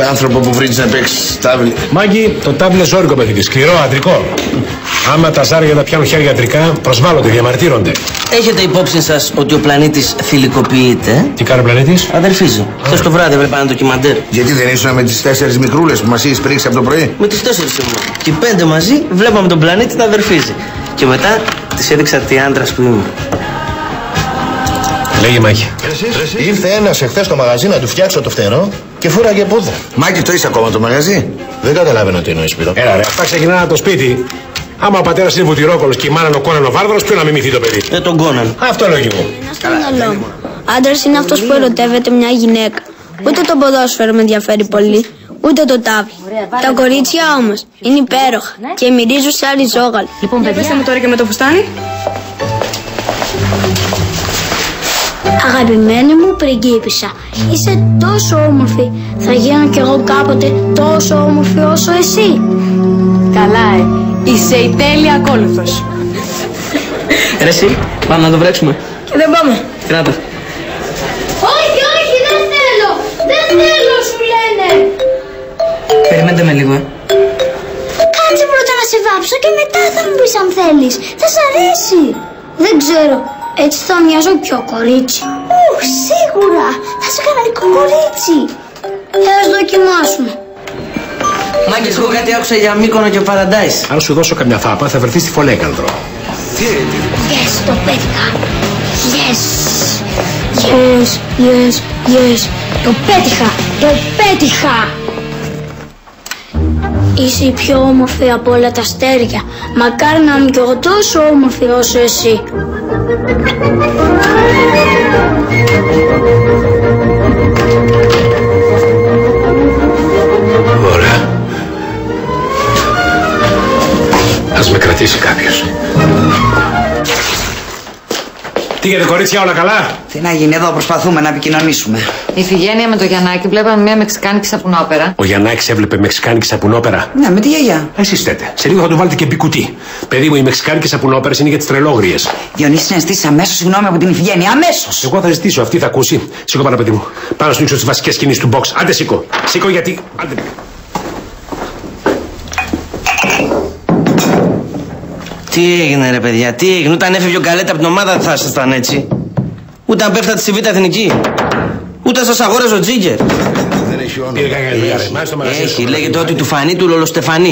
Άνθρωπο που βρήκε να παίξει τάβλη. Μάγκη, το τάβλι είναι ζόρικο παιδί, σκληρό, αντρικό. Άμα τα ζάρια τα πιάνουν χέρια αντρικά, προσβάλλονται, διαμαρτύρονται. Έχετε υπόψη σας ότι ο πλανήτης θηλυκοποιείται? Τι κάνει ο πλανήτης? Αδερφίζει. Χθες το βράδυ έβλεπα ένα ντοκιμαντέρ. Γιατί δεν ήσουν με τις 4 μικρούλες που μας είχες πρίξει από το πρωί? Με τις 4 ήμουν. Και 5 μαζί βλέπαμε τον πλανήτη να αδερφίζει. Και μετά της έδειξα τι άντρας που είμαι. Λέγε Μάκη. Ήρθε ένας εχθές στο μαγαζί να του φτιάξω το φτερό και φούραγε πούδρα. Μάκη, το είσαι ακόμα το μαγαζί? Δεν καταλαβαίνω τι εννοείς, Σπύρο. Έλα ρε, αυτά ξεκινάνε από το σπίτι. Άμα ο πατέρας είναι βουτυρόκολος και η μάνα είναι ο Κόναν ο Βάρβαρος, ποιο να μιμηθεί το παιδί? Τον Κόναν. Αυτό λογικό. Στο μυαλό μου. Άντρας είναι αυτός που ερωτεύεται μια γυναίκα. Ούτε το ποδόσφαιρο με ενδιαφέρει πολύ, ούτε το τάβλι. Τα κορίτσια όμως είναι υπέροχα και μυρίζουν σαν ριζόγαλο. Λοιπόν, παιδιά, μου τώρα και με το φουστάνι. Αγαπημένη μου πριγκίπισσα, είσαι τόσο όμορφη. Θα γίνω κι εγώ κάποτε τόσο όμορφη όσο εσύ. Καλά, είσαι η τέλεια ακόλουθος. Ρε εσύ, πάμε να το βρέξουμε. Και δεν πάμε. Κράτα. Όχι, όχι, δεν θέλω. Δεν θέλω, σου λένε. Περιμένετε με λίγο, Κάτσε πρώτα να σε βάψω και μετά θα μου πεις αν θέλεις. Θα σ' αρέσει. Δεν ξέρω. Έτσι θα μοιάζω πιο κορίτσι. Σίγουρα. Θα σε κανονικό κορίτσι. Ας δοκιμάσουμε. Μάγκες, εγώ κάτι άκουσα για Μύκονο και Παραντάις. Αν σου δώσω καμιά θάπα, θα βρεθεί στη Φολέκανδρο. Yes, το πέτυχα. Yes. Yes, yes, yes. Το πέτυχα. Το πέτυχα. Είσαι η πιο όμορφη από όλα τα αστέρια. Μακάρι να είμαι κι εγώ τόσο όμορφη όσο εσύ. Ωραία. Ας με κρατήσει κάποιος. Τι γίνεται κορίτσια, όλα καλά? Τι να γίνει, εδώ προσπαθούμε να επικοινωνήσουμε. Η Φιγένεια με το Γιαννάκη βλέπαμε μια μεξικάνικη σαπουνόπερα. Ο Γιαννάκης έβλεπε μεξικάνικη σαπουνόπερα. Ναι, με τη γιαγιά. Εσείς θέτε. Σε λίγο θα του βάλετε και μπικουτί. Παιδί μου, οι μεξικάνικες σαπουνόπερες είναι για τις τρελόγριες. Διονύση, να ζητήσεις αμέσως συγγνώμη από την Ιφηγένεια. Αμέσως! Εγώ θα ζητήσω, αυτή θα ακούσει. Σήκω πάνω, παιδί μου. Πάω να σου δείξω τις βασικές κινήσεις του box. Άντε σήκω. Σήκω γιατί. Άντε. Τι έγινε ρε παιδιά, τι έγινε? Όταν έφευγε ο Καλέτα από την ομάδα δεν θα ήσασταν έτσι. Ούτε αν πέφτατε στη Β' Εθνική. Ούτε σας αγόραζε ο Τζίγκερ. Δεν έχει όνομα. Έχει, Έχει, λέγεται ότι του φανεί του Λολοστεφανή.